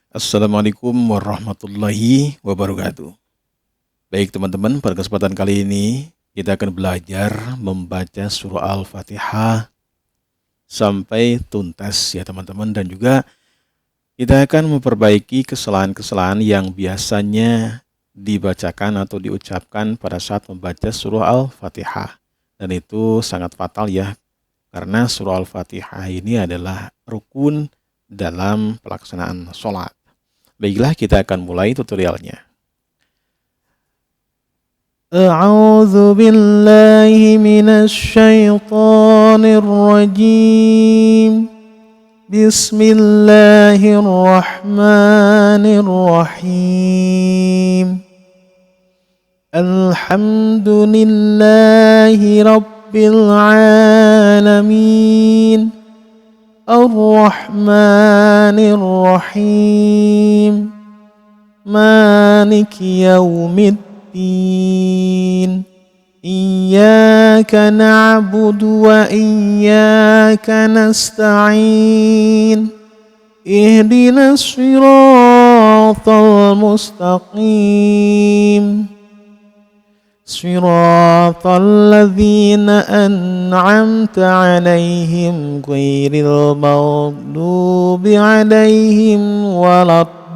Assalamualaikum warahmatullahi wabarakatuh. Baik teman-teman, pada kesempatan kali ini kita akan belajar membaca surah Al-Fatihah sampai tuntas ya teman-teman, dan juga kita akan memperbaiki kesalahan-kesalahan yang biasanya dibacakan atau diucapkan pada saat membaca surah Al-Fatihah. Dan itu sangat fatal ya, karena surah Al-Fatihah ini adalah rukun dalam pelaksanaan sholat. Baiklah, kita akan mulai tutorialnya. A'udzu billahi minasy syaithanir rajim. Bismillahirrahmanirrahim. Alhamdulillahi rabbil alamin. Ar-Rahmanir-Rahim. Maliki yaumiddin. Iyyaka na'budu wa iyyaka nasta'in. Ihdinas siratal mustaqim. Shiratal ladzina an'amta 'alaihim ghairil maghdubi 'alaihim waladdallin.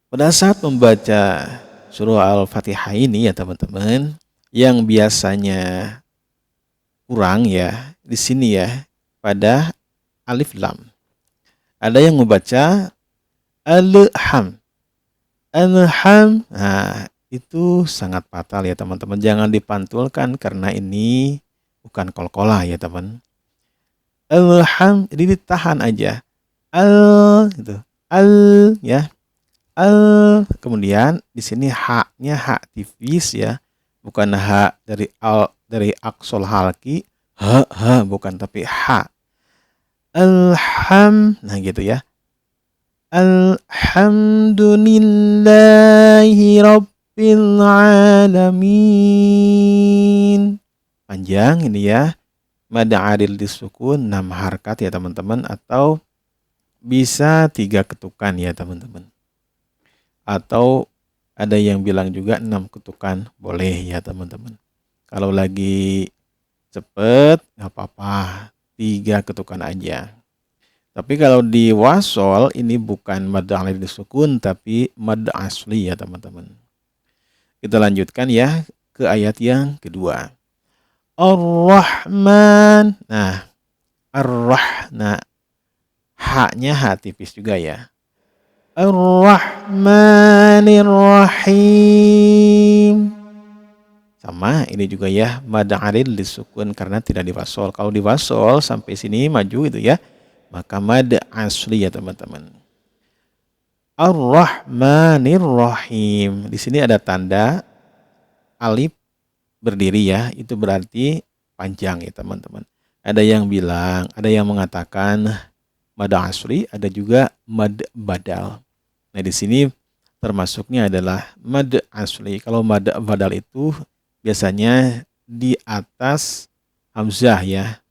Pada saat membaca surah Al-Fatihah ini ya teman-teman, yang biasanya kurang ya di sini ya pada alif lam. Ada yang membaca alham. Nah, itu sangat fatal ya teman-teman. Jangan dipantulkan karena ini bukan qalqalah ya teman. Alham, jadi ditahan aja. Gitu. Ya. Kemudian di sini haknya hak tipis ya. Bukan hak dari aksol halki. Bukan, tapi hak. Nah gitu ya. Alhamdulillahi rabbil alamin. Panjang ini ya. Mad adil disukun 6 harkat ya teman-teman, atau bisa 3 ketukan ya teman-teman. Atau ada yang bilang juga 6 ketukan boleh ya teman-teman. Kalau lagi cepet nggak apa-apa, 3 ketukan aja. Tapi kalau di wasol ini bukan mad alif disukun tapi mad asli ya teman-teman. Kita lanjutkan ya ke ayat yang kedua. Ar-Rahman. Nah, nah haknya hak tipis juga ya. Ar-Rahmanir-Rahim. Sama ini juga ya, mad alif disukun karena tidak diwasol. Kalau diwasol sampai sini maju itu ya, maka mad asli ya teman-teman. Ar-Rahmanir-Rahim. Di sini ada tanda alif berdiri ya, itu berarti panjang ya teman-teman. Ada yang bilang, ada yang mengatakan mad asli, ada juga mad badal. Nah di sini termasuknya adalah mad asli. Kalau mad badal itu biasanya di atas hamzah ya.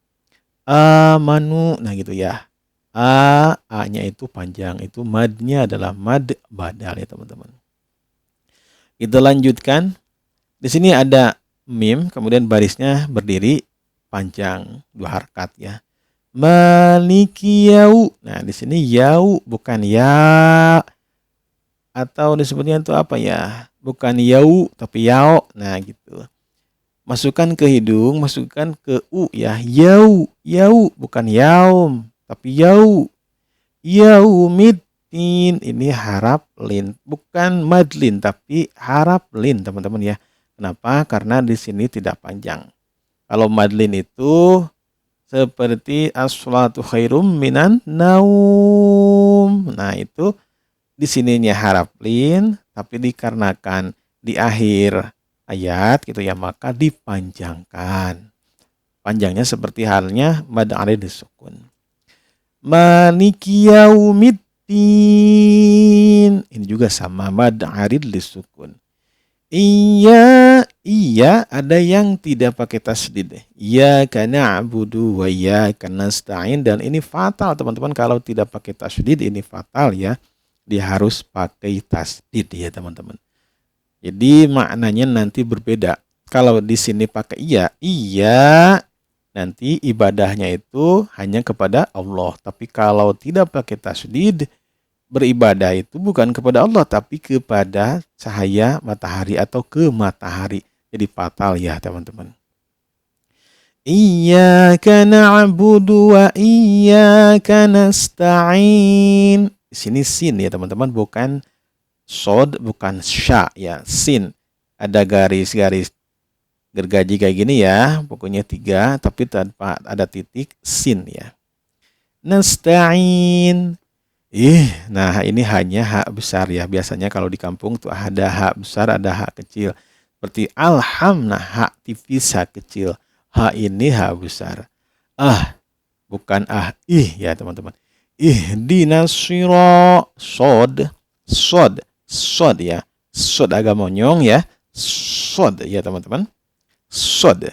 Amanu, nah gitu ya. A-nya itu panjang, itu madnya adalah mad badal ya teman-teman. Kita lanjutkan. Di sini ada mim, kemudian barisnya berdiri panjang 2 harkat ya. Maliki yau. Nah, di sini yau bukan ya, atau disebutnya itu apa ya? Bukan yau tapi yao. Nah, gitu. Masukkan ke hidung, masukkan ke u ya. Yau, bukan yaum tapi yau. Yaumiddin, ini harap lin, bukan madlin tapi harap lin teman-teman ya. Kenapa? Karena di sini tidak panjang. Kalau madlin itu seperti as-sholatu khairum minan naum. Nah, itu di sininya harap lin, tapi dikarenakan di akhir ayat gitu ya, maka dipanjangkan. Panjangnya seperti halnya mad alif disukun. Maliki yaumiddin. Ini juga sama mad alif disukun. Iya, ada yang tidak pakai tasdid. Iyyaka na'budu wa iyyaka nasta'in, dan ini fatal teman-teman kalau tidak pakai tasdid, ini fatal ya. Dia harus pakai tasdid ya teman-teman. Jadi maknanya nanti berbeda. Kalau di sini pakai iya, nanti ibadahnya itu hanya kepada Allah. Tapi kalau tidak pakai tasdid, beribadah itu bukan kepada Allah, tapi kepada cahaya matahari atau ke matahari. Jadi fatal ya teman-teman. Iyyaka na'budu wa iyyaka nasta'in. Di sini sin ya teman-teman, bukan sod, bukan sya ya, sin. Ada garis-garis gergaji kayak gini ya, pokoknya 3 tapi tanpa ada titik, sin ya. Nasta'in. Nah ini hanya hak besar ya. Biasanya kalau di kampung tuh ada hak besar, ada hak kecil. Seperti alham, nah hak tipis, hak kecil. Hak ini hak besar. Bukan ya teman-teman. Ihdinas shira, sod ya. Sod agak monyong ya. Sod ya teman-teman. Sod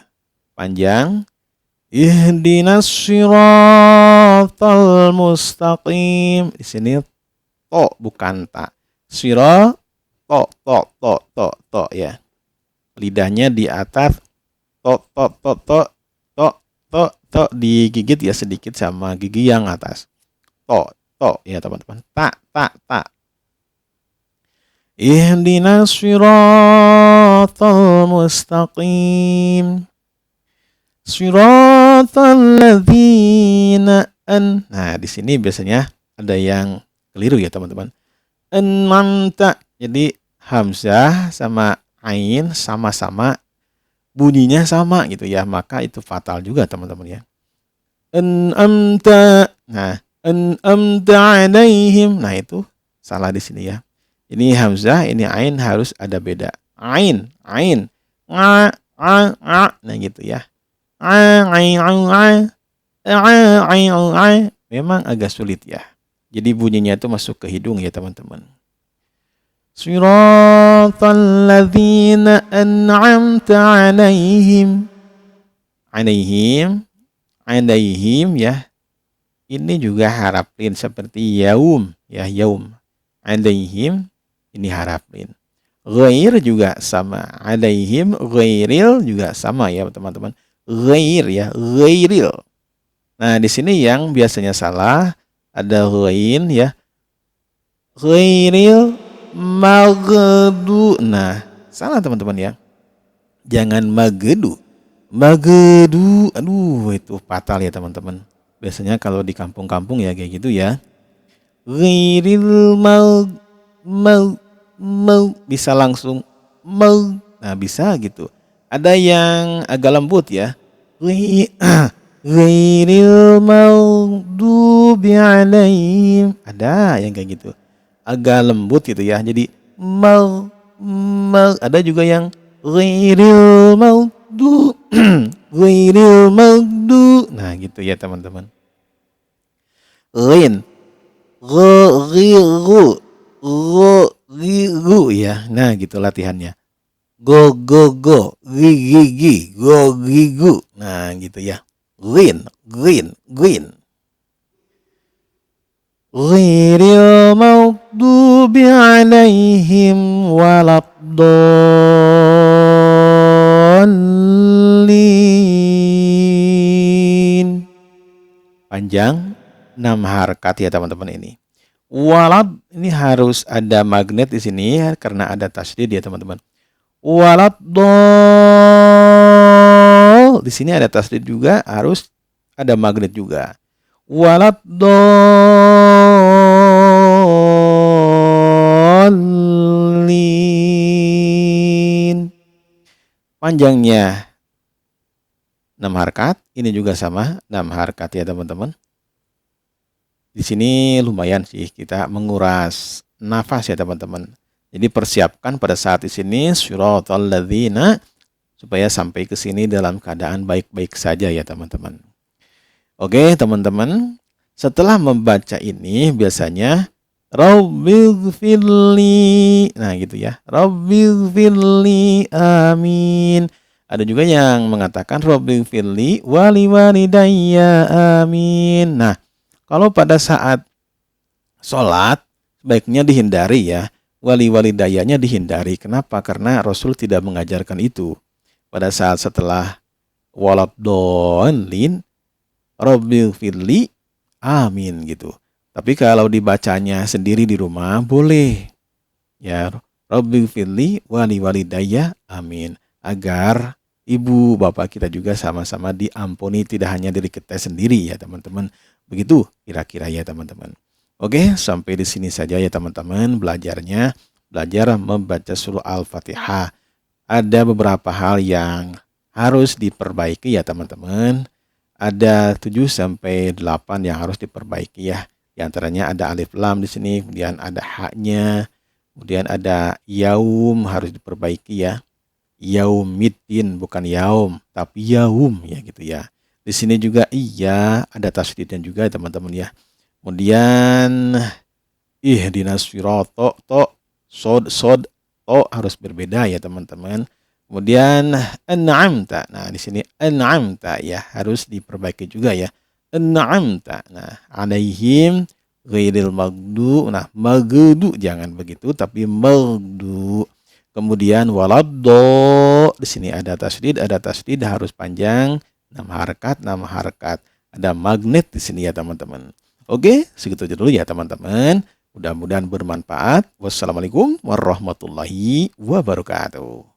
panjang. Ihdinas shiratal mustaqim. Di sini to bukan ta. Shira to ya. Lidahnya di atas, to digigit ya sedikit sama gigi yang atas. To ya teman-teman. Ta. Ihdinas shiratal mustaqim. Shiratal ladzina Nah, di sini biasanya ada yang keliru ya teman-teman. An'amta. Jadi hamzah sama ain sama-sama bunyinya sama gitu ya, maka itu fatal juga teman-teman ya. An'amta. Nah, an'amta alaihim. Nah, itu salah di sini ya. Ini hamzah, ini ain harus ada beda. Ain. Nga. Nah, gitu ya. Memang agak sulit ya. Jadi bunyinya itu masuk ke hidung ya teman-teman. Shiratal ladzina an'amta alaihim. Alaihim ya. Ini juga harap lin seperti yaum ya, yaum. Alaihim ini harap lin. Ghair juga sama. Alaihim ghairil juga sama ya teman-teman. Ghair ya, ghairil. Nah, di sini yang biasanya salah ada ghain ya. Ghairil maghdu. Nah, salah teman-teman ya. Jangan magedu. Aduh, itu fatal ya teman-teman. Biasanya kalau di kampung-kampung ya kayak gitu ya. Ghairil bisa langsung mau. Nah, bisa gitu. Ada yang agak lembut ya. Ghairil maghdubi alaihim. Ada yang kayak gitu. Agak lembut gitu ya. Jadi ada juga yang ghairil maghdu. Nah, gitu ya teman-teman. Ghin. Ghiru ya. Nah, gitu latihannya. Go gigi go gigu. Nah, gitu ya. Ghairil maghdubi alaihim waladdallin. Panjang 6 harkat ya teman-teman ini. Walad ini harus ada magnet di sini ya, karena ada tasdid ya teman-teman. Waladdall. Di sini ada tasdid juga, harus ada magnet juga. Waladdallin. Panjangnya 6 harkat, ini juga sama 6 harkat ya teman-teman. Di sini lumayan sih kita menguras nafas ya teman-teman. Jadi persiapkan pada saat di sini shiratal ladzina supaya sampai ke sini dalam keadaan baik-baik saja ya teman-teman. Oke teman-teman, setelah membaca ini biasanya Rabbighfirli. Nah, gitu ya. Rabbighfirli. Amin. Ada juga yang mengatakan Rabbighfirli wali walidayya. Amin. Nah, kalau pada saat sholat sebaiknya dihindari ya. Wali walidayanya dihindari. Kenapa? Karena Rasul tidak mengajarkan itu. Pada saat setelah waladhdallin Rabbighfirli. Amin gitu. Tapi kalau dibacanya sendiri di rumah boleh. Ya, Rabbighfirli wali walidayya. Amin. Agar ibu bapak kita juga sama-sama diampuni, tidak hanya diri kita sendiri ya teman-teman. Begitu kira-kira ya teman-teman. Oke, sampai di sini saja ya teman-teman belajarnya. Belajar membaca surah Al-Fatihah. Ada beberapa hal yang harus diperbaiki ya teman-teman. Ada 7 sampai 8 yang harus diperbaiki ya. Di antaranya ada alif lam di sini, kemudian ada haknya, kemudian ada yaum harus diperbaiki ya. Yaumiddin bukan yaum, tapi yaum ya gitu ya. Di sini juga iya ada tasydidnya juga ya teman-teman ya. Kemudian ihdinas sirata to sod to harus berbeda ya teman-teman. Kemudian an'amta. Nah, di sini an'amta ya harus diperbaiki juga ya. An'amta. Nah, alaihim ghairil maghdu. Nah, maghdu jangan begitu tapi maghdu. Kemudian waladdo. Di sini ada tasydid harus panjang. 6 harakat, 6 harakat. Ada magnet di sini ya teman-teman. Oke, segitu aja dulu ya teman-teman. Mudah-mudahan bermanfaat. Wassalamualaikum warahmatullahi wabarakatuh.